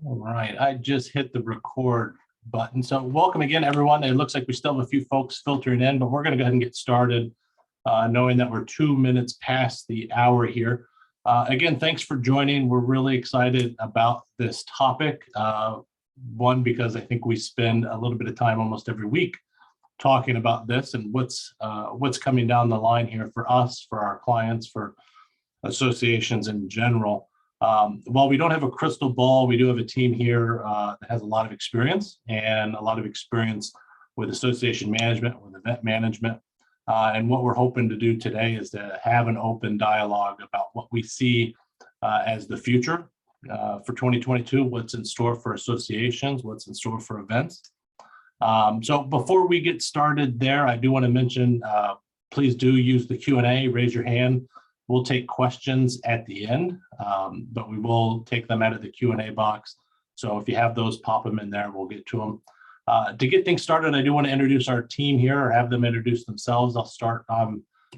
All right, I just hit the record button. So welcome again, everyone. It looks like we still have a few folks filtering in, but we're going to go ahead and get started, knowing that we're 2 minutes past the hour here. Again, thanks for joining. We're really excited about this topic. One, because I think we spend a little bit of time almost every week talking about this and what's coming down the line here for us, for our clients, for associations in general. While we don't have a crystal ball, we do have a team here that has a lot of experience with association management, with event management. And what we're hoping to do today is to have an open dialogue about what we see as the future for 2022, what's in store for associations, what's in store for events. So before we get started there, I do want to mention, please do use the Q&A, raise your hand. We'll take questions at the end, but we will take them out of the Q&A box. So if you have those, pop them in there, we'll get to them. To get things started, I do want to introduce our team here, or have them introduce themselves. I'll start.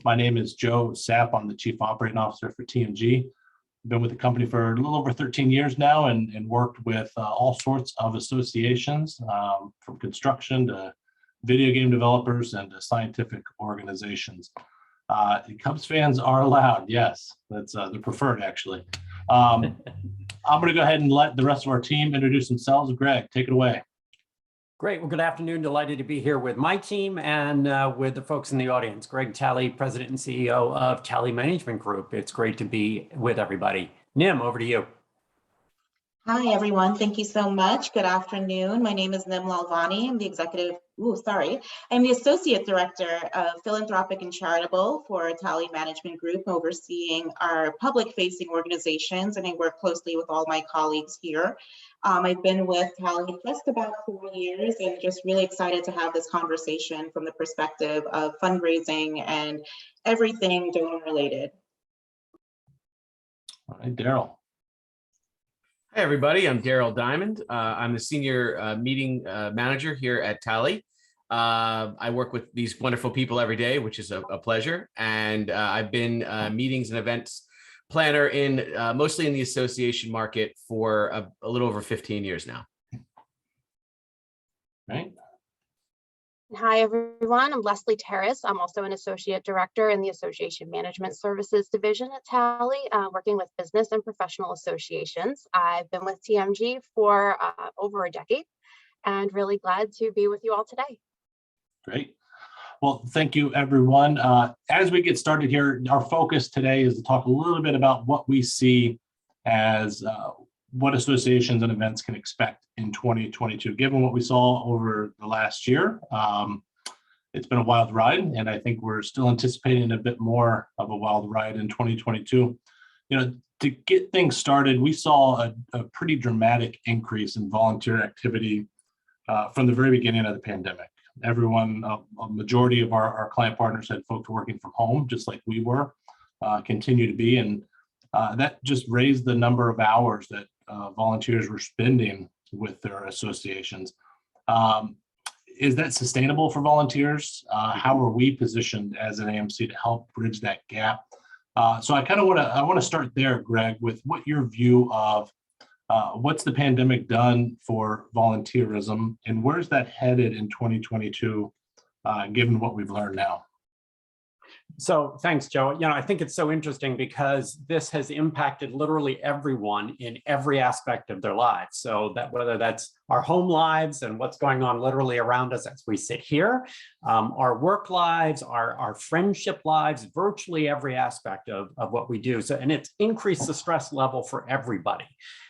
My name is Joe Sapp. I'm the Chief Operating Officer for TMG. I've been with the company for a little over 13 years now and worked with all sorts of associations, from construction to video game developers and to scientific organizations. Cubs fans are allowed. Yes, that's the preferred, actually. I'm going to go ahead and let the rest of our team introduce themselves. Greg, take it away. Great. Well, good afternoon. Delighted to be here with my team and with the folks in the audience. Greg Talley, President and CEO of Talley Management Group. It's great to be with everybody. Nim, over to you. Hi, everyone. Thank you so much. Good afternoon. My name is Nim Lalvani. I'm the Associate Director of Philanthropic and Charitable for Talley Management Group, overseeing our public-facing organizations, and I work closely with all my colleagues here. I've been with Talley just about 4 years and just really excited to have this conversation from the perspective of fundraising and everything donor related. All right, Daryl. Hi, everybody. I'm Daryl Diamond. I'm the Senior Meeting Manager here at Talley. I work with these wonderful people every day, which is a pleasure. And I've been meetings and events planner in mostly in the association market for a little over 15 years now. Right. Hi, everyone. I'm Leslie Terrace. I'm also an Associate Director in the Association Management Services Division at Talley, working with business and professional associations. I've been with TMG for over a decade and really glad to be with you all today. Great. Well, thank you, everyone. As we get started here, our focus today is to talk a little bit about what we see as what associations and events can expect in 2022, given what we saw over the last year. It's been a wild ride, and I think we're still anticipating a bit more of a wild ride in 2022. You know, to get things started, we saw a pretty dramatic increase in volunteer activity from the very beginning of the pandemic. Everyone, a majority of our client partners had folks working from home, just like we were, continue to be, and that just raised the number of hours that volunteers were spending with their associations. Is that sustainable for volunteers? How are we positioned as an AMC to help bridge that gap? So I kind of want to start there, Greg, with what your view of what's the pandemic done for volunteerism, and where's that headed in 2022, given what we've learned now? So thanks, Joe. I think it's so interesting because this has impacted literally everyone in every aspect of their lives. So that whether that's our home lives and what's going on literally around us as we sit here, our work lives, our friendship lives, virtually every aspect of what we do. So, and it's increased the stress level for everybody.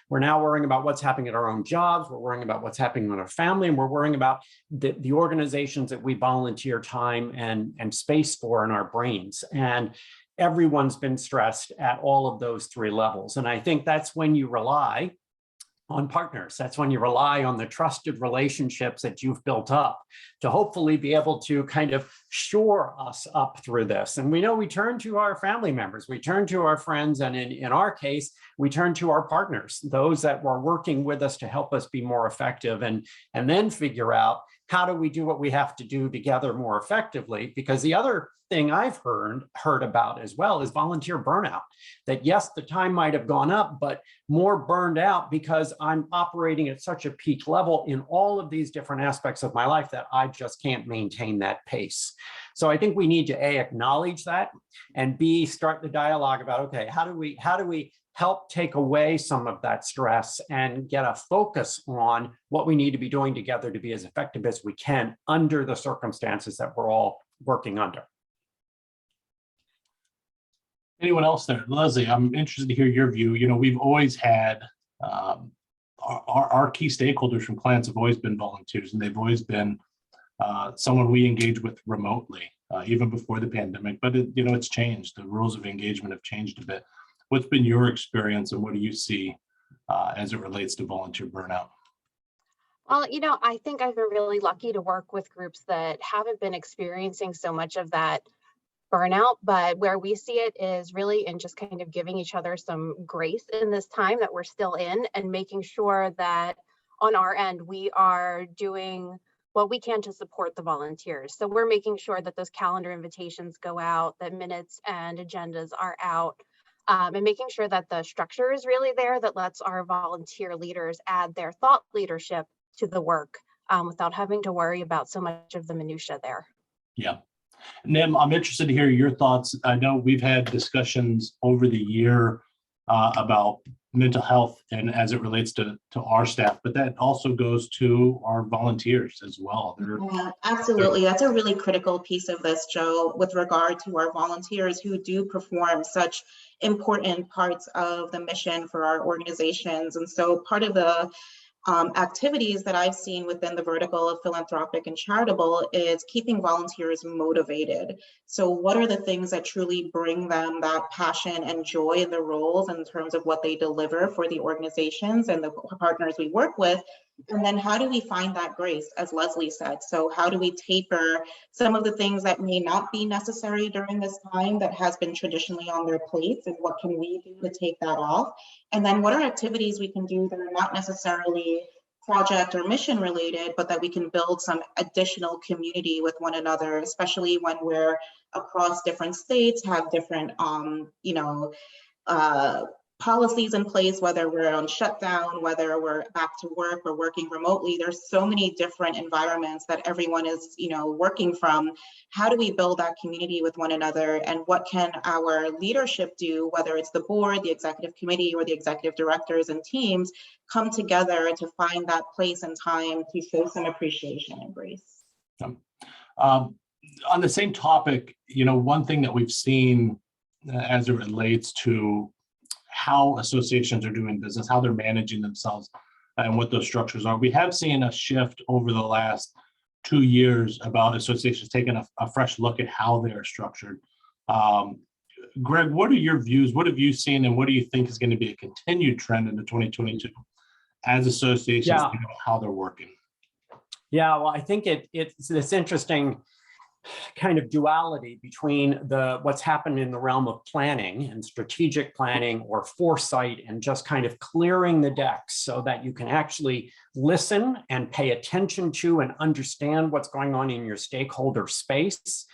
We're now worrying about what's happening at our own jobs. We're worrying about what's happening in our family, and we're worrying about the organizations that we volunteer time and space for in our brains. And everyone's been stressed at all of those three levels. And I think that's when you rely on partners. That's when you rely on the trusted relationships that you've built up to hopefully be able to kind of shore us up through this. And we know we turn to our family members, we turn to our friends, and in our case, we turn to our partners, those that were working with us to help us be more effective, and then figure out how do we do what we have to do together more effectively. Because the other thing I've heard about as well is volunteer burnout. That yes, the time might have gone up, but more burned out because I'm operating at such a peak level in all of these different aspects of my life that I just can't maintain that pace. So I think we need to A, acknowledge that, and B, start the dialogue about, okay, how do we help take away some of that stress and get a focus on what we need to be doing together to be as effective as we can under the circumstances that we're all working under. Anyone else there? Leslie, I'm interested to hear your view. You know, we've always had our key stakeholders from clients have always been volunteers, and they've always been someone we engage with remotely, even before the pandemic. But you know, it's changed. The rules of engagement have changed a bit. What's been your experience, and what do you see as it relates to volunteer burnout? Well, you know, I think I've been really lucky to work with groups that haven't been experiencing so much of that burnout, but where we see it is really in just kind of giving each other some grace in this time that we're still in, and making sure that on our end, we are doing what we can to support the volunteers. So we're making sure that those calendar invitations go out, that minutes and agendas are out, and making sure that the structure is really there that lets our volunteer leaders add their thought leadership to the work without having to worry about so much of the minutia there. Yeah. Nim, I'm interested to hear your thoughts. I know we've had discussions over the year about mental health and as it relates to our staff, but that also goes to our volunteers as well. Yeah, absolutely. That's a really critical piece of this, Joe, with regard to our volunteers who do perform such important parts of the mission for our organizations. And so part of the activities that I've seen within the vertical of philanthropic and charitable is keeping volunteers motivated. So what are the things that truly bring them that passion and joy in the roles in terms of what they deliver for the organizations and the partners we work with? And then how do we find that grace, as Leslie said? So how do we taper some of the things that may not be necessary during this time that has been traditionally on their plates, and what can we do to take that off? And then what are activities we can do that are not necessarily project or mission related, but that we can build some additional community with one another, especially when we're across different states, have different, policies in place, whether we're on shutdown, whether we're back to work or working remotely. There's so many different environments that everyone is, working from. How do we build that community with one another, and what can our leadership do, whether it's the board, the executive committee, or the executive directors and teams, come together to find that place and time to show some appreciation and grace? On the same topic, one thing that we've seen as it relates to how associations are doing business, how they're managing themselves, and what those structures are. We have seen a shift over the last 2 years about associations taking a fresh look at how they are structured. Greg, what are your views? What have you seen, and what do you think is going to be a continued trend into 2022 as associations think about how they're working? Yeah, well, I think it's this interesting kind of duality between what's happened in the realm of planning and strategic planning or foresight, and just kind of clearing the decks so that you can actually listen and pay attention to and understand what's going on in your stakeholder space.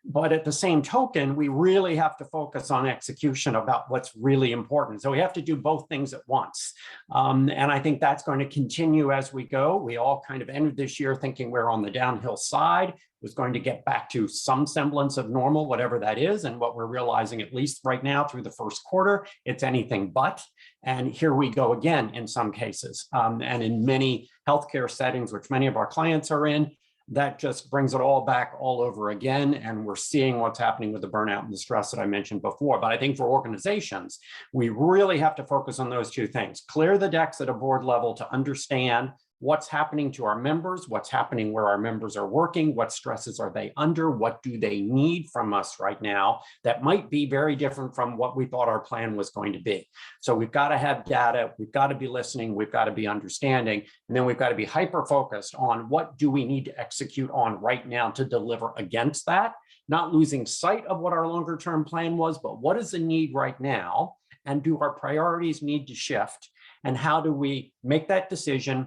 But at the same token, we really have to focus on execution about what's really important. So we have to do both things at once. And I think that's going to continue as we go. We all kind of ended this year thinking we're on the downhill side, was going to get back to some semblance of normal, whatever that is. And what we're realizing, at least right now through the first quarter, it's anything but. And here we go again in some cases. And in many healthcare settings, which many of our clients are in, that just brings it all back all over again. And we're seeing what's happening with the burnout and the stress that I mentioned before. But I think for organizations, we really have to focus on those two things. Clear the decks at a board level to understand what's happening to our members, what's happening where our members are working, what stresses are they under, what do they need from us right now that might be very different from what we thought our plan was going to be. So we've got to have data, we've got to be listening, we've got to be understanding, and then we've got to be hyper-focused on what do we need to execute on right now to deliver against that, not losing sight of what our longer-term plan was, but what is the need right now, and do our priorities need to shift, and how do we make that decision,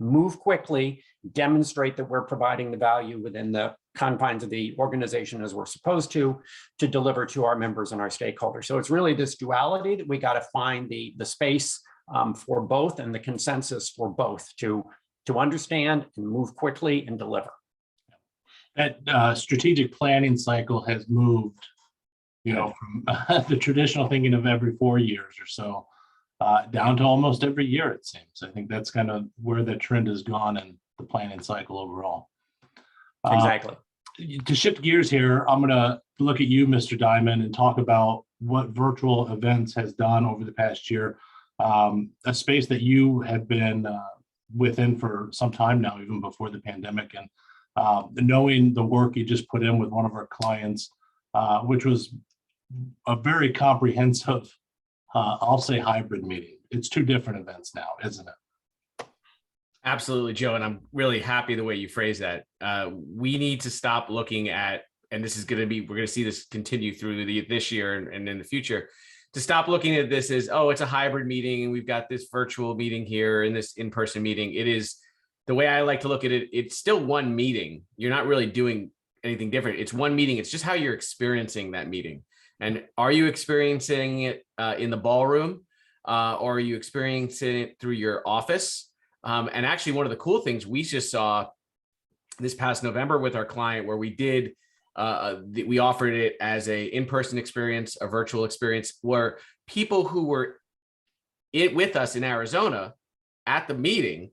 move quickly, demonstrate that we're providing the value within the confines of the organization as we're supposed to deliver to our members and our stakeholders. So it's really this duality that we got to find the space for both and the consensus for both to understand and move quickly and deliver. That strategic planning cycle has moved, from the traditional thinking of every 4 years or so down to almost every year, it seems. I think that's kind of where the trend has gone in the planning cycle overall. Exactly. To shift gears here, I'm going to look at you, Mr. Diamond, and talk about what virtual events has done over the past year. A space that you have been within for some time now, even before the pandemic, and knowing the work you just put in with one of our clients, which was a very comprehensive, I'll say, hybrid meeting. It's 2 different events now, isn't it? Absolutely, Joe. And I'm really happy the way you phrase that. We need to stop looking at, and this is going to be, we're going to see this continue through this year and in the future, to stop looking at this as, oh, it's a hybrid meeting and we've got this virtual meeting here and this in-person meeting. It is, the way I like to look at it, it's still one meeting. You're not really doing anything different. It's one meeting. It's just how you're experiencing that meeting. And are you experiencing it in the ballroom or are you experiencing it through your office? And actually, one of the cool things we just saw this past November with our client, where we did, we offered it as a in-person experience, a virtual experience, where people who were with us in Arizona at the meeting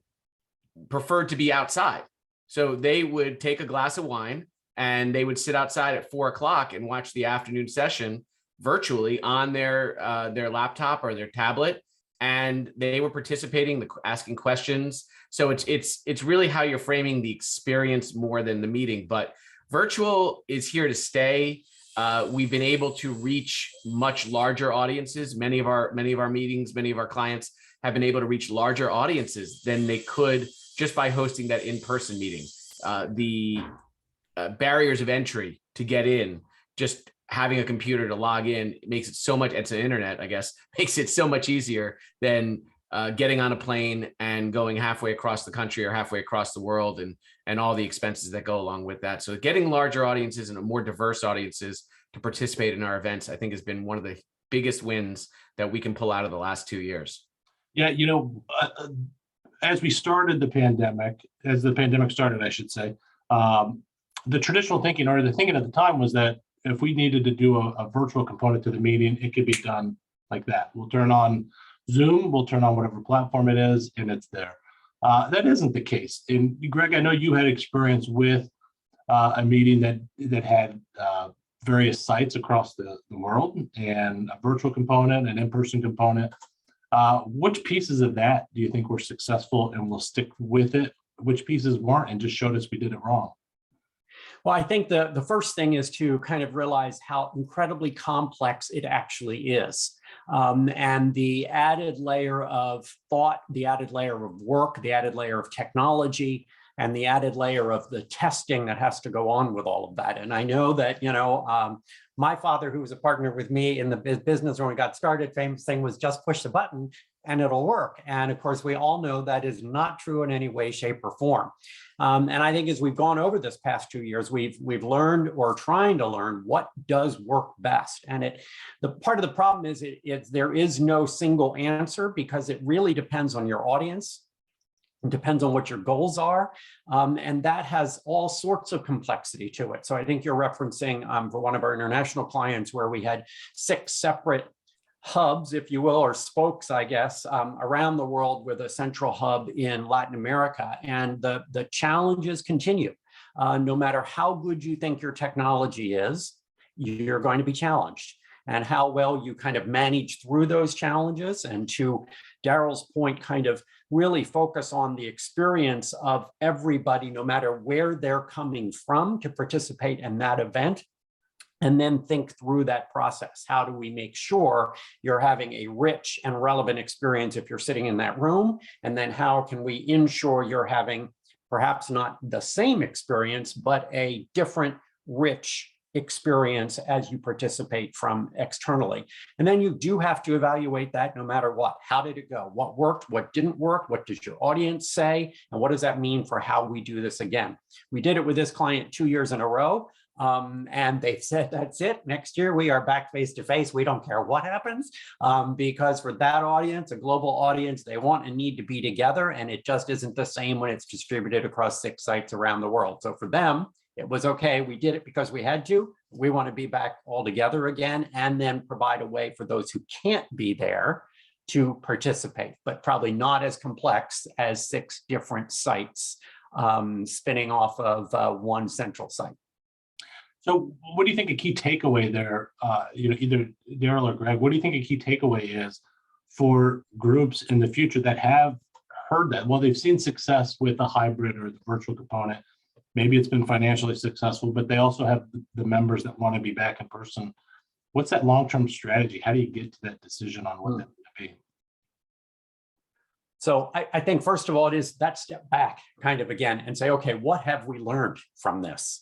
preferred to be outside. So they would take a glass of wine and they would sit outside at 4 o'clock and watch the afternoon session virtually on their laptop or their tablet. And they were participating, asking questions. So it's really how you're framing the experience more than the meeting. But virtual is here to stay. We've been able to reach much larger audiences. Many of our meetings, many of our clients have been able to reach larger audiences than they could just by hosting that in-person meeting. The barriers of entry to get in, just having a computer to log in makes it so much, it's an internet, I guess, makes it so much easier than getting on a plane and going halfway across the country or halfway across the world and all the expenses that go along with that. So getting larger audiences and more diverse audiences to participate in our events, I think has been one of the biggest wins that we can pull out of the last 2 years. Yeah, as we started the pandemic, as the pandemic started, I should say, the traditional thinking, or the thinking at the time, was that if we needed to do a virtual component to the meeting, it could be done like that. We'll turn on Zoom, we'll turn on whatever platform it is, and it's there. That isn't the case. And Greg, I know you had experience with a meeting that had various sites across the world, and a virtual component, an in-person component. Which pieces of that do you think were successful and will stick with it? Which pieces weren't and just showed us we did it wrong? Well, I think the first thing is to kind of realize how incredibly complex it actually is. And the added layer of thought, the added layer of work, the added layer of technology, and the added layer of the testing that has to go on with all of that. And I know that, my father, who was a partner with me in the business when we got started, famous thing was just push the button and it'll work. And of course, we all know that is not true in any way, shape, or form. And I think as we've gone over this past 2 years, we've learned, or trying to learn, what does work best. And the part of the problem is there is no single answer, because it really depends on your audience. It depends on what your goals are. And that has all sorts of complexity to it. So I think you're referencing for one of our international clients where we had 6 separate hubs, if you will, or spokes, I guess, around the world, with a central hub in Latin America. And the challenges continue. No matter how good you think your technology is, you're going to be challenged. And how well you kind of manage through those challenges, and to Daryl's point, kind of really focus on the experience of everybody, no matter where they're coming from, to participate in that event. And then think through that process. How do we make sure you're having a rich and relevant experience if you're sitting in that room? And then how can we ensure you're having perhaps not the same experience, but a different, rich experience as you participate from externally. And then you do have to evaluate that no matter what. How did it go? What worked? What didn't work? What does your audience say? And what does that mean for how we do this again? We did it with this client 2 years in a row. And they said, that's it. Next year, we are back face to face. We don't care what happens, because for that audience, a global audience, they want and need to be together. And it just isn't the same when it's distributed across 6 sites around the world. So for them, it was okay. We did it because we had to. We want to be back all together again, and then provide a way for those who can't be there to participate, but probably not as complex as 6 different sites spinning off of one central site. So what do you think a key takeaway there, either Daryl or Greg, what do you think a key takeaway is for groups in the future that have heard that? Well, they've seen success with a hybrid or the virtual component. Maybe it's been financially successful, but they also have the members that want to be back in person. What's that long-term strategy? How do you get to that decision on what that would be? So I think, first of all, it is that step back kind of again and say, okay, what have we learned from this?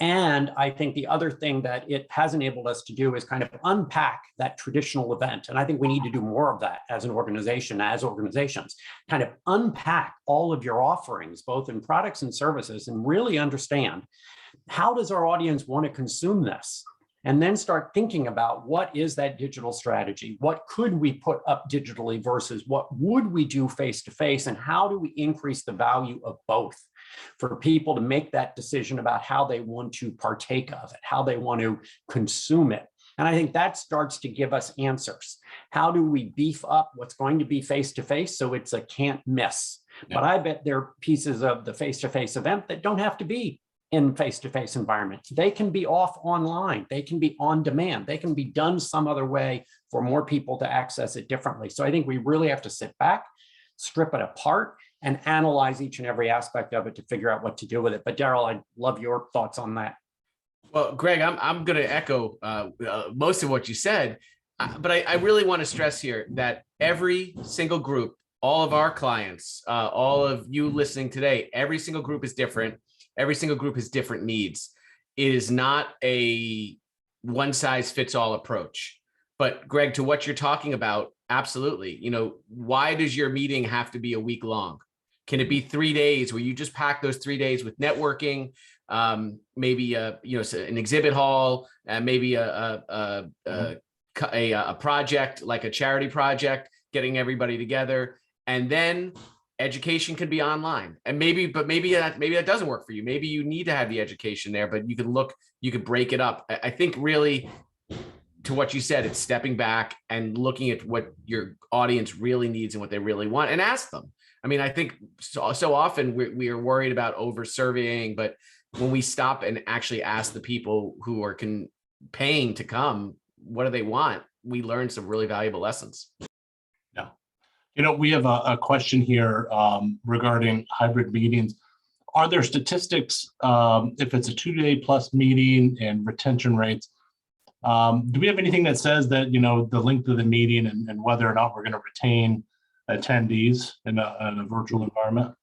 And I think the other thing that it has enabled us to do is kind of unpack that traditional event. And I think we need to do more of that as an organization, as organizations, kind of unpack all of your offerings, both in products and services, and really understand, how does our audience want to consume this? And then start thinking about, what is that digital strategy? What could we put up digitally versus what would we do face-to-face? And how do we increase the value of both for people to make that decision about how they want to partake of it, how they want to consume it? And I think that starts to give us answers. How do we beef up what's going to be face-to-face so it's a can't miss? Yeah. But I bet there are pieces of the face-to-face event that don't have to be in face-to-face environments. They can be off online. They can be on demand. They can be done some other way for more people to access it differently. So I think we really have to sit back, strip it apart, and analyze each and every aspect of it to figure out what to do with it. But Daryl, I'd love your thoughts on that. Well, Greg, I'm going to echo most of what you said, but I really want to stress here that every single group, all of our clients, all of you listening today, every single group is different. Every single group has different needs. It is not a one-size-fits-all approach. But Greg, to what you're talking about, absolutely. Why does your meeting have to be a week long? Can it be 3 days where you just pack those 3 days with networking, maybe an exhibit hall, maybe a project like a charity project, getting everybody together, and then education could be online. And maybe that doesn't work for you. Maybe you need to have the education there, but you could break it up. I think really, to what you said, it's stepping back and looking at what your audience really needs and what they really want, and ask them. I mean, I think so often we are worried about over surveying, but when we stop and actually ask the people who are paying to come, what do they want? We learn some really valuable lessons. We have a question here regarding hybrid meetings. Are there statistics, if it's a 2-day plus meeting and retention rates? Do we have anything that says that, the length of the meeting and whether or not we're going to retain attendees in a virtual environment?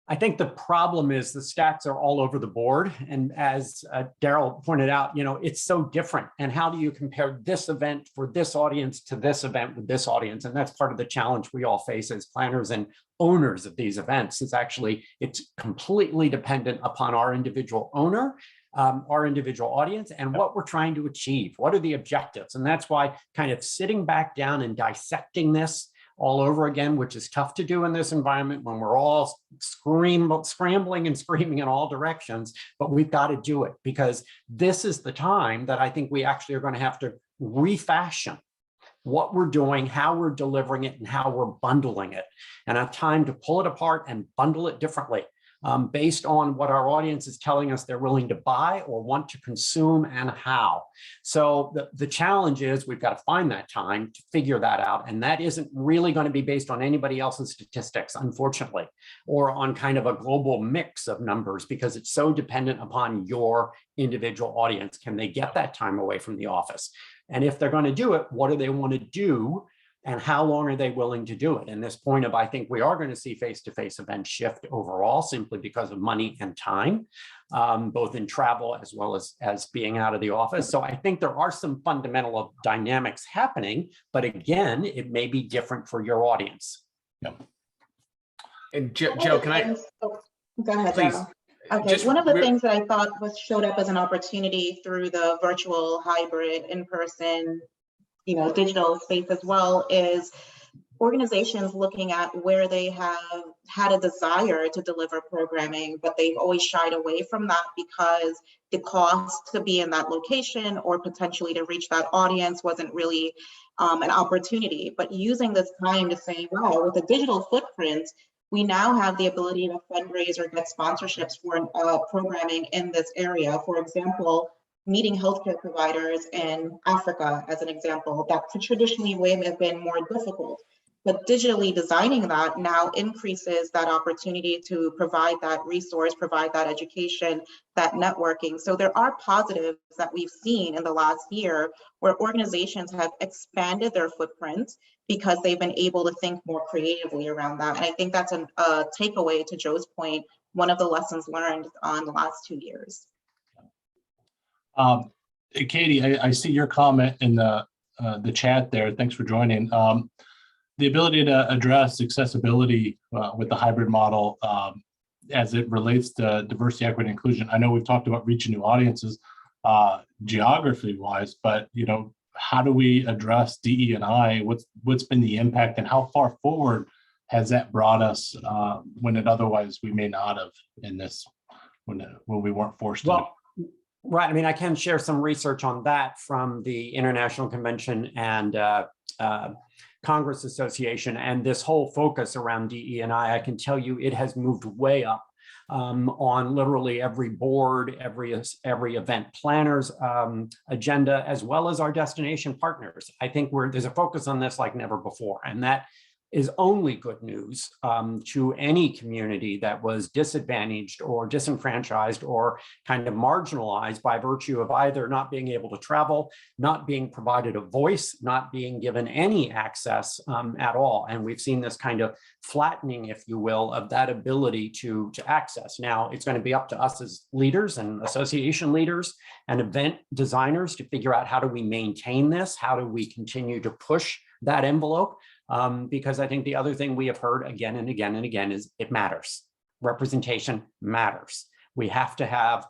I think the problem is the stats are all over the board. And as Daryl pointed out, it's so different. And how do you compare this event for this audience to this event with this audience? And that's part of the challenge we all face as planners and owners of these events. It's completely dependent upon our individual owner, our individual audience, and what we're trying to achieve. What are the objectives? And that's why kind of sitting back down and dissecting this all over again, which is tough to do in this environment when we're all scrambling and screaming in all directions, but we've got to do it, because this is the time that I think we actually are going to have to refashion what we're doing, how we're delivering it, and how we're bundling it, and a time to pull it apart and bundle it differently. Based on what our audience is telling us they're willing to buy or want to consume and how. So the challenge is we've got to find that time to figure that out. And that isn't really going to be based on anybody else's statistics, unfortunately, or on kind of a global mix of numbers, because it's so dependent upon your individual audience. Can they get that time away from the office? And if they're going to do it, what do they want to do and how long are they willing to do it? And this point of, I think we are going to see face-to-face events shift overall simply because of money and time, both in travel as well as being out of the office. So I think there are some fundamental dynamics happening, but again, it may be different for your audience. Yep. And Joe, can I? Go ahead, Please. Joe. Okay, one of the things that I thought showed up as an opportunity through the virtual, hybrid, in-person, digital space as well is organizations looking at where they have had a desire to deliver programming, but they've always shied away from that because the cost to be in that location or potentially to reach that audience wasn't really an opportunity. But using this time to say, wow, with a digital footprint, we now have the ability to fundraise or get sponsorships for programming in this area. For example, meeting healthcare providers in Africa, as an example, that traditionally would have been more difficult. But digitally designing that now increases that opportunity to provide that resource, provide that education, that networking. So there are positives that we've seen in the last year where organizations have expanded their footprint because they've been able to think more creatively around that. And I think that's a takeaway to Joe's point, one of the lessons learned on the last 2 years. Katie, I see your comment in the chat there. Thanks for joining. The ability to address accessibility with the hybrid model as it relates to diversity, equity, and inclusion. I know we've talked about reaching new audiences geography-wise, but how do we address DE&I? What's been the impact, and how far forward has that brought us when it otherwise we may not have in this when we weren't forced to? Right. I mean, I can share some research on that from the International Convention and Congress Association, and this whole focus around DE&I can tell you it has moved way up on literally every board, every event planner's agenda, as well as our destination partners. I think there's a focus on this like never before, and that is only good news to any community that was disadvantaged or disenfranchised or kind of marginalized by virtue of either not being able to travel, not being provided a voice, not being given any access at all. And we've seen this kind of flattening, if you will, of that ability to access. Now, it's going to be up to us as leaders and association leaders and event designers to figure out how do we maintain this? How do we continue to push that envelope? Because I think the other thing we have heard again and again and again is it matters. Representation matters. We have to have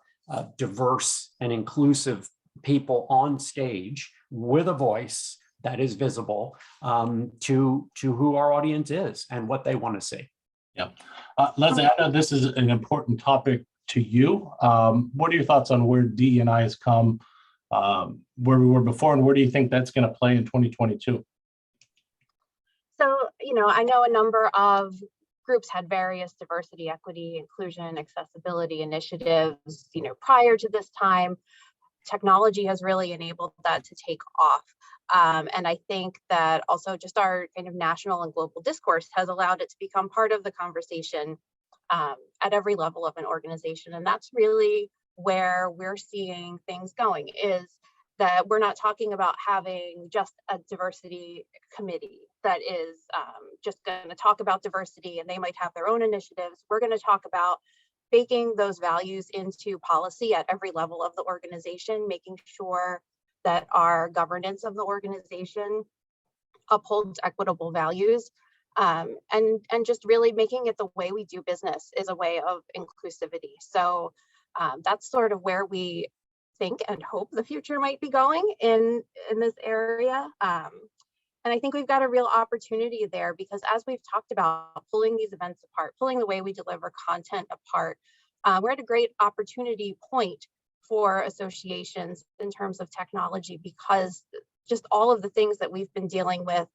diverse and inclusive people on stage with a voice that is visible to who our audience is and what they want to see. Yeah. Leslie, I know this is an important topic to you. What are your thoughts on where DE&I has come, where we were before, and where do you think that's going to play in 2022? So, I know a number of groups had various diversity, equity, inclusion, accessibility initiatives, prior to this time. Technology has really enabled that to take off. And I think that also just our kind of national and global discourse has allowed it to become part of the conversation at every level of an organization. And that's really where we're seeing things going, is that we're not talking about having just a diversity committee that is just going to talk about diversity and they might have their own initiatives. We're going to talk about baking those values into policy at every level of the organization, making sure that our governance of the organization upholds equitable values, and just really making it the way we do business is a way of inclusivity. So that's sort of where we think and hope the future might be going in this area. And I think we've got a real opportunity there because as we've talked about pulling these events apart, pulling the way we deliver content apart, we're at a great opportunity point for associations in terms of technology because just all of the things that we've been dealing with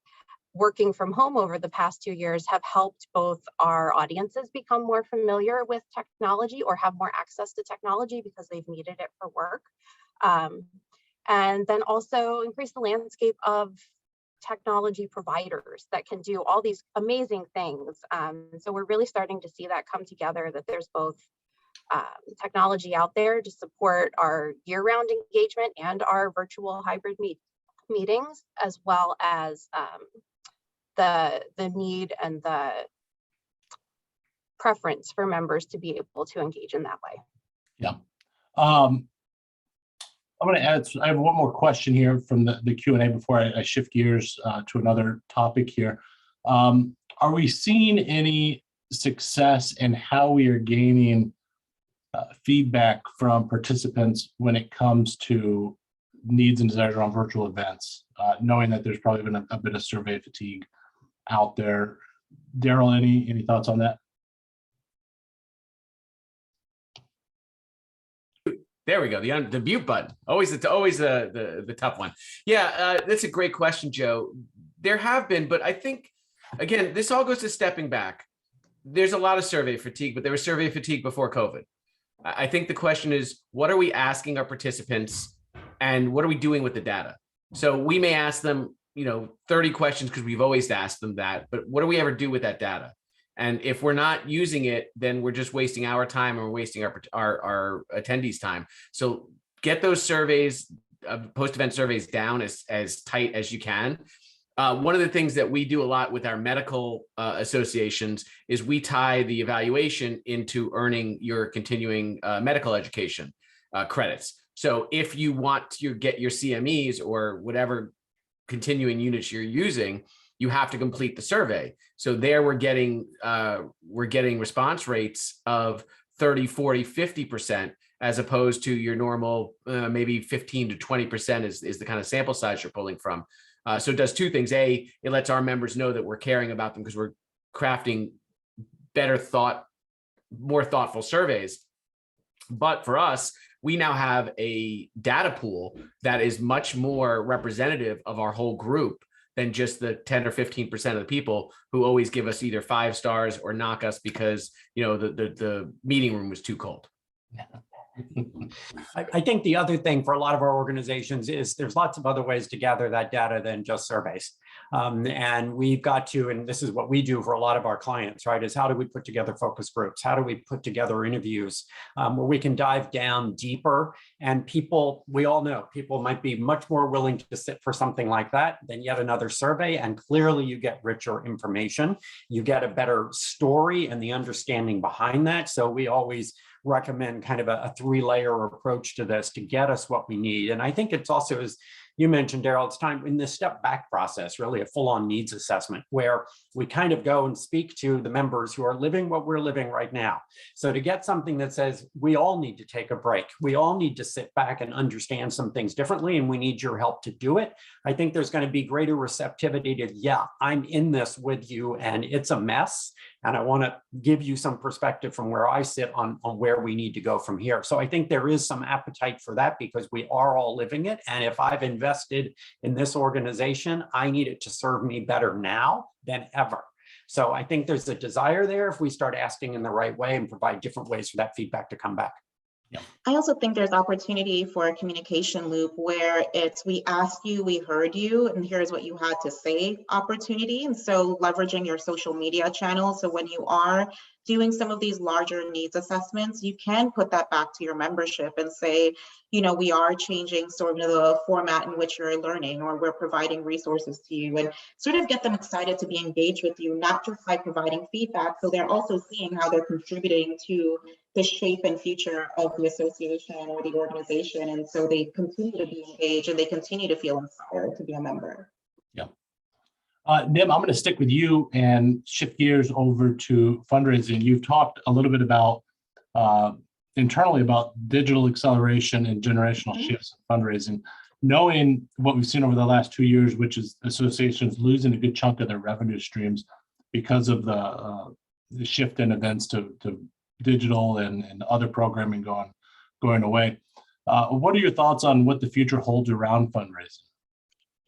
working from home over the past 2 years have helped both our audiences become more familiar with technology or have more access to technology because they've needed it for work. And then also increase the landscape of technology providers that can do all these amazing things. So we're really starting to see that come together, that there's both technology out there to support our year-round engagement and our virtual hybrid meetings, as well as the need and the preference for members to be able to engage in that way. Yeah. I'm going to add, I have one more question here from the Q&A before I shift gears to another topic here. Are we seeing any success in how we are gaining feedback from participants when it comes to needs and desires around virtual events, knowing that there's probably been a bit of survey fatigue out there? Daryl, any thoughts on that? There we go. The mute button. Always the tough one. Yeah, that's a great question, Joe. There have been, but I think, again, this all goes to stepping back. There's a lot of survey fatigue, but there was survey fatigue before COVID. I think the question is, what are we asking our participants and what are we doing with the data? So we may ask them, 30 questions because we've always asked them that, but what do we ever do with that data? And if we're not using it, then we're just wasting our time and we're wasting our attendees' time. So get those surveys, post-event surveys down as tight as you can. One of the things that we do a lot with our medical associations is we tie the evaluation into earning your continuing medical education credits. So if you want to get your CMEs or whatever continuing units you're using, you have to complete the survey. So there we're getting response rates of 30, 40, 50%, as opposed to your normal maybe 15 to 20% is the kind of sample size you're pulling from. So it does two things. A, it lets our members know that we're caring about them because we're crafting more thoughtful surveys. But for us, we now have a data pool that is much more representative of our whole group than just the 10 or 15% of the people who always give us either 5 stars or knock us because the meeting room was too cold. I think the other thing for a lot of our organizations is there's lots of other ways to gather that data than just surveys. And we've got to, and this is what we do for a lot of our clients, right, is how do we put together focus groups? How do we put together interviews where we can dive down deeper? And people, we all know, people might be much more willing to sit for something like that than yet another survey. And clearly you get richer information. You get a better story and the understanding behind that. So we always recommend kind of a 3-layer approach to this to get us what we need. And I think it's also, as you mentioned, Daryl, it's time in this step back process, really a full-on needs assessment where we kind of go and speak to the members who are living what we're living right now. So to get something that says we all need to take a break, we all need to sit back and understand some things differently, and we need your help to do it. I think there's going to be greater receptivity to, yeah, I'm in this with you and it's a mess. And I want to give you some perspective from where I sit on where we need to go from here. So I think there is some appetite for that because we are all living it. And if I've invested in this organization, I need it to serve me better now than ever. So I think there's a desire there if we start asking in the right way and provide different ways for that feedback to come back. I also think there's opportunity for a communication loop where it's we asked you, we heard you, and here's what you had to say opportunity. And so leveraging your social media channels. So when you are doing some of these larger needs assessments, you can put that back to your membership and say, we are changing sort of the format in which you're learning, or we're providing resources to you, and sort of get them excited to be engaged with you, not just by providing feedback. So they're also seeing how they're contributing to the shape and future of the association or the organization. And so they continue to be engaged and they continue to feel inspired to be a member. Yeah. Nim, I'm going to stick with you and shift gears over to fundraising. You've talked a little bit about internally about digital acceleration and generational shifts in fundraising. Knowing what we've seen over the last 2 years, which is associations losing a good chunk of their revenue streams because of the shift in events to digital and other programming going away. What are your thoughts on what the future holds around fundraising?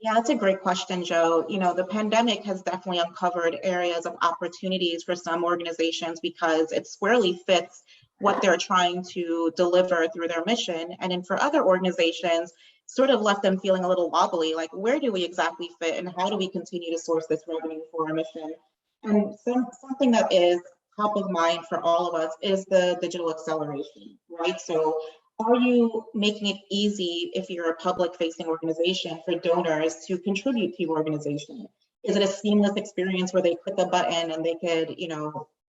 Yeah, that's a great question, Joe. The pandemic has definitely uncovered areas of opportunities for some organizations because it squarely fits what they're trying to deliver through their mission. And then for other organizations, sort of left them feeling a little wobbly, like where do we exactly fit and how do we continue to source this revenue for our mission? And something that is top of mind for all of us is the digital acceleration, right? So are you making it easy if you're a public facing organization for donors to contribute to your organization? Is it a seamless experience where they click a button and they could,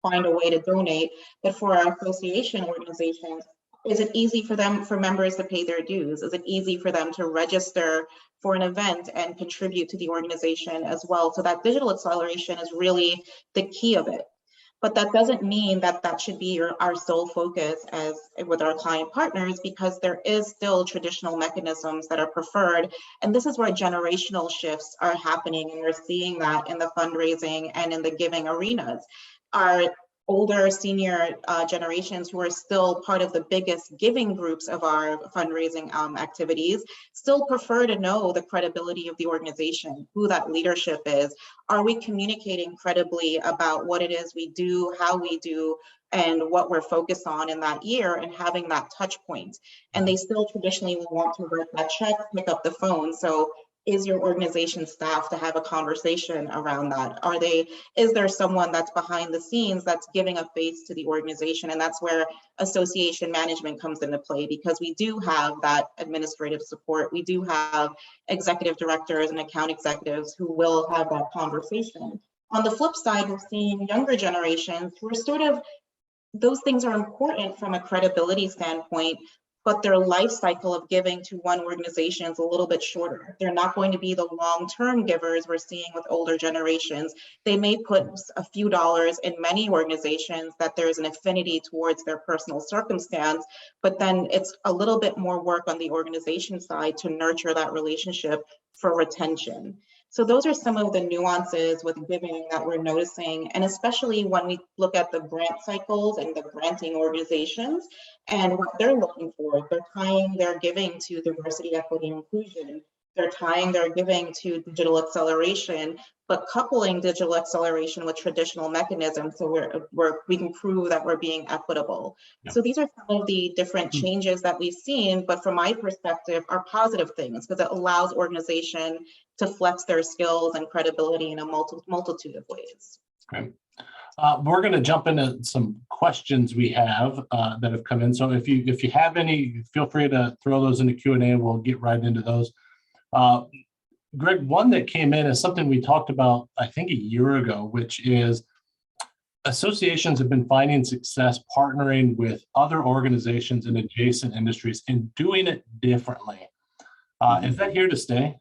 find a way to donate? But for our association organizations, is it easy for them, for members to pay their dues? Is it easy for them to register for an event and contribute to the organization as well? So that digital acceleration is really the key of it. But that doesn't mean that that should be our sole focus as with our client partners, because there is still traditional mechanisms that are preferred. And this is where generational shifts are happening. And we're seeing that in the fundraising and in the giving arenas. Our older senior generations who are still part of the biggest giving groups of our fundraising activities still prefer to know the credibility of the organization, who that leadership is. Are we communicating credibly about what it is we do, how we do, and what we're focused on in that year, and having that touch point? And they still traditionally will want to write that check, pick up the phone. So is your organization staff to have a conversation around that? Is there someone that's behind the scenes that's giving a face to the organization? And that's where association management comes into play, because we do have that administrative support. We do have executive directors and account executives who will have that conversation. On the flip side, we're seeing younger generations who are those things are important from a credibility standpoint, but their life cycle of giving to one organization is a little bit shorter. They're not going to be the long-term givers we're seeing with older generations. They may put a few dollars in many organizations that there's an affinity towards their personal circumstance, but then it's a little bit more work on the organization side to nurture that relationship for retention. So those are some of the nuances with giving that we're noticing, and especially when we look at the grant cycles and the granting organizations and what they're looking for. They're tying their giving to diversity, equity, and inclusion. They're tying their giving to digital acceleration, but coupling digital acceleration with traditional mechanisms so we can prove that we're being equitable. Yeah. So these are some of the different changes that we've seen, but from my perspective are positive things, because it allows organization to flex their skills and credibility in a multitude of ways. Okay. We're going to jump into some questions we have that have come in. So if you have any, feel free to throw those in the Q&A and we'll get right into those. Greg, one that came in is something we talked about, I think, a year ago, which is associations have been finding success partnering with other organizations in adjacent industries and doing it differently. Is that here to stay?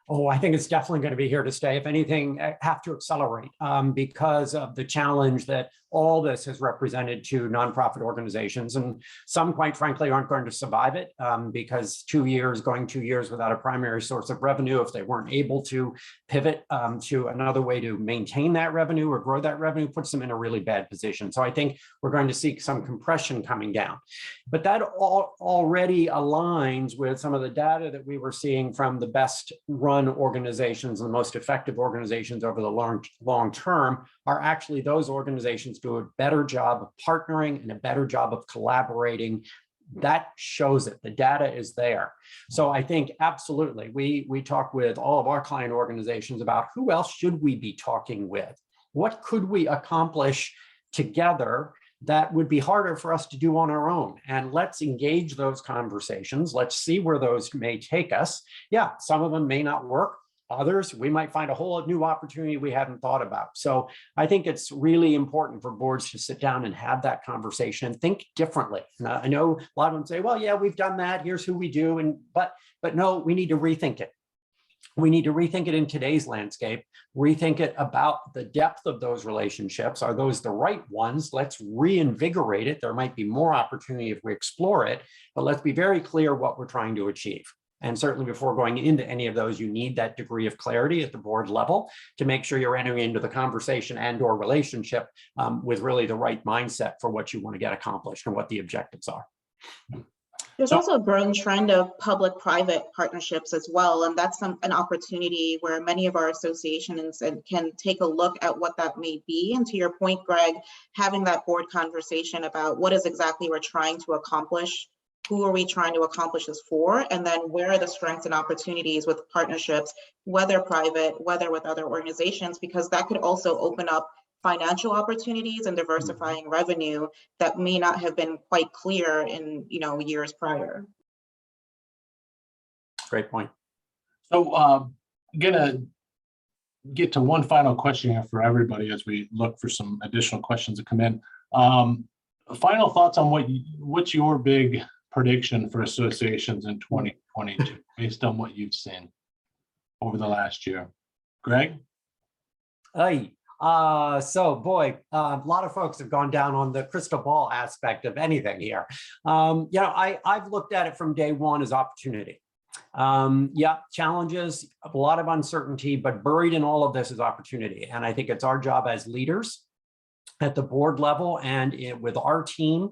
Oh, I think it's definitely going to be here to stay. If anything, have to accelerate because of the challenge that all this has represented to nonprofit organizations. And some, quite frankly, aren't going to survive it because 2 years without a primary source of revenue, if they weren't able to pivot to another way to maintain that revenue or grow that revenue, puts them in a really bad position. So I think we're going to see some compression coming down. But that already aligns with some of the data that we were seeing from the best run organizations and the most effective organizations over the long term are actually those organizations do a better job of partnering and a better job of collaborating. That shows it. The data is there. So I think absolutely we talk with all of our client organizations about who else should we be talking with? What could we accomplish together that would be harder for us to do on our own? And let's engage those conversations. Let's see where those may take us. Yeah, some of them may not work. Others, we might find a whole new opportunity we hadn't thought about. So I think it's really important for boards to sit down and have that conversation and think differently. And I know a lot of them say, well, yeah, we've done that. Here's who we do. But no, we need to rethink it. We need to rethink it in today's landscape, rethink it about the depth of those relationships. Are those the right ones? Let's reinvigorate it. There might be more opportunity if we explore it, but let's be very clear what we're trying to achieve. And certainly before going into any of those, you need that degree of clarity at the board level to make sure you're entering into the conversation and or relationship with really the right mindset for what you want to get accomplished and what the objectives are. There's also a growing trend of public-private partnerships as well, and that's an opportunity where many of our associations can take a look at what that may be. And to your point, Greg, having that board conversation about what is exactly we're trying to accomplish, who are we trying to accomplish this for, and then where are the strengths and opportunities with partnerships, whether private, whether with other organizations, because that could also open up financial opportunities and diversifying revenue that may not have been quite clear in years prior. Great point. So gonna get to one final question here for everybody as we look for some additional questions to come in. Final thoughts on what's your big prediction for associations in 2022 based on what you've seen over the last year? Greg? Hey, so boy, a lot of folks have gone down on the crystal ball aspect of anything here. I've looked at it from day one as opportunity. Yeah, challenges, a lot of uncertainty, but buried in all of this is opportunity. And I think it's our job as leaders at the board level and with our team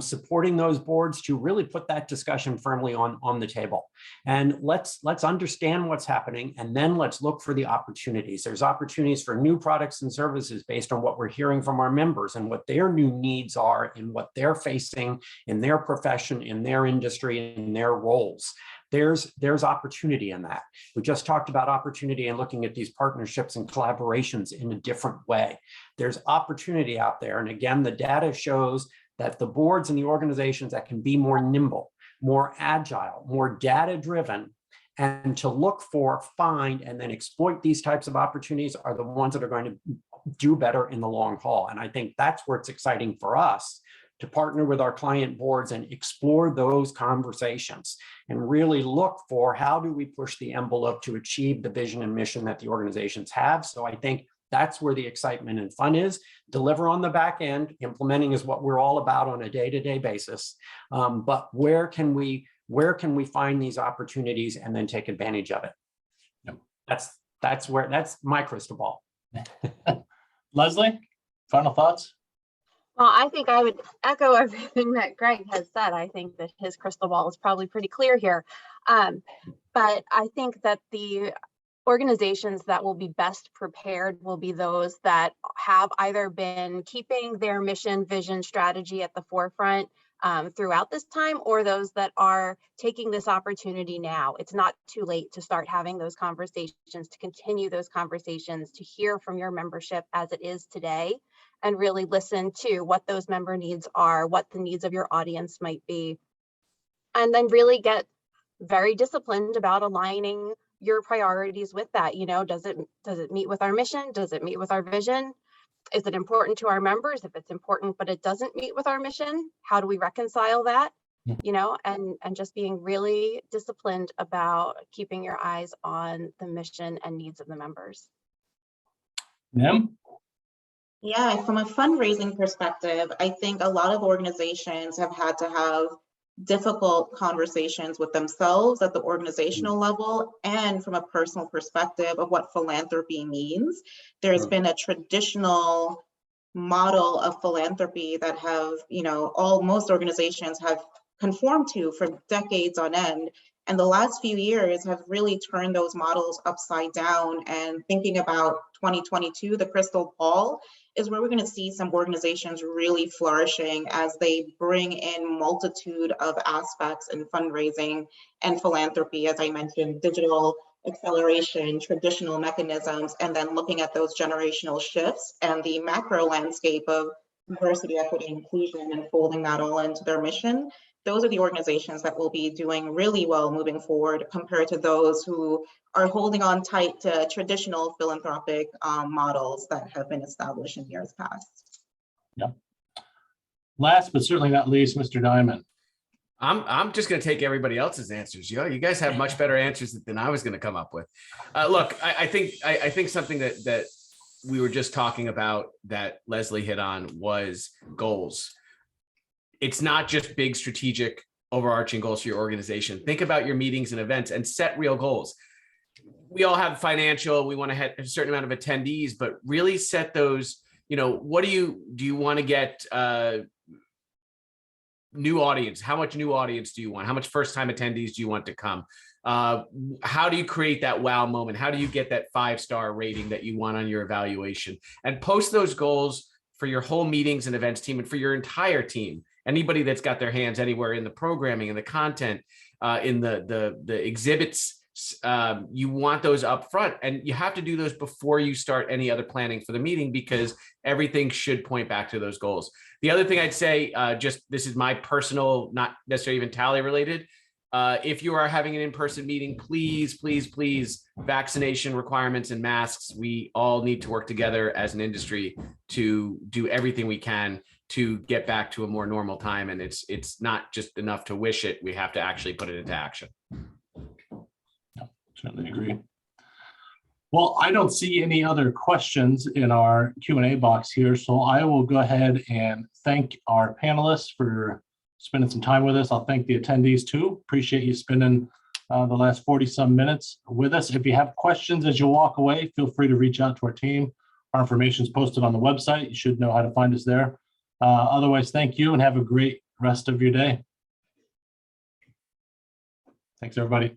supporting those boards to really put that discussion firmly on the table. And let's understand what's happening, and then let's look for the opportunities. There's opportunities for new products and services based on what we're hearing from our members and what their new needs are and what they're facing in their profession, in their industry, in their roles. There's opportunity in that. We just talked about opportunity and looking at these partnerships and collaborations in a different way. There's opportunity out there. And again, the data shows that the boards and the organizations that can be more nimble, more agile, more data-driven, and to look for, find, and then exploit these types of opportunities are the ones that are going to do better in the long haul. And I think that's where it's exciting for us to partner with our client boards and explore those conversations and really look for how do we push the envelope to achieve the vision and mission that the organizations have. So I think that's where the excitement and fun is. Deliver on the back end. Implementing is what we're all about on a day-to-day basis. But where can we find these opportunities and then take advantage of it? Yep. That's my crystal ball. Leslie, final thoughts? Well, I think I would echo everything that Greg has said. I think that his crystal ball is probably pretty clear here. But I think that the organizations that will be best prepared will be those that have either been keeping their mission, vision, strategy at the forefront throughout this time, or those that are taking this opportunity now. It's not too late to start having those conversations, to continue those conversations, to hear from your membership as it is today, and really listen to what those member needs are, what the needs of your audience might be, and then really get very disciplined about aligning your priorities with that. You know, does it meet with our mission? Does it meet with our vision? Is it important to our members? If it's important, but it doesn't meet with our mission, how do we reconcile that? You know, and just being really disciplined about keeping your eyes on the mission and needs of the members. Nim? Yeah, from a fundraising perspective, I think a lot of organizations have had to have difficult conversations with themselves at the organizational level and from a personal perspective of what philanthropy means. There's been a traditional model of philanthropy that have, most organizations have conformed to for decades on end. And the last few years have really turned those models upside down, and thinking about 2022, the crystal ball is where we're going to see some organizations really flourishing as they bring in multitude of aspects in fundraising and philanthropy, as I mentioned, digital acceleration, traditional mechanisms, and then looking at those generational shifts and the macro landscape of diversity, equity, inclusion, and folding that all into their mission. Those are the organizations that will be doing really well moving forward compared to those who are holding on tight to traditional philanthropic models that have been established in years past. Yeah. Last but certainly not least, Mr. Diamond. I'm just going to take everybody else's answers. You guys have much better answers than I was going to come up with. Look, I think something that we were just talking about that Leslie hit on was goals. It's not just big strategic overarching goals for your organization. Think about your meetings and events and set real goals. We all have financial, we want to have a certain amount of attendees, but really set those, what do you want to get new audience? How much new audience do you want? How much first time attendees do you want to come? How do you create that wow moment? How do you get that 5-star rating that you want on your evaluation? And post those goals for your whole meetings and events team and for your entire team. Anybody that's got their hands anywhere in the programming and the content, in the exhibits, you want those up front, and you have to do those before you start any other planning for the meeting, because everything should point back to those goals. The other thing I'd say, this is my personal, not necessarily even tally related, If you are having an in-person meeting, please, please, please, vaccination requirements and masks. We all need to work together as an industry to do everything we can to get back to a more normal time. And it's not just enough to wish it. We have to actually put it into action. Certainly agree. Well, I don't see any other questions in our Q&A box here, so I will go ahead and thank our panelists for spending some time with us. I'll thank the attendees too. Appreciate you spending the last 40 some minutes with us. If you have questions as you walk away, feel free to reach out to our team. Our information is posted on the website. You should know how to find us there. Otherwise, thank you and have a great rest of your day. Thanks, everybody.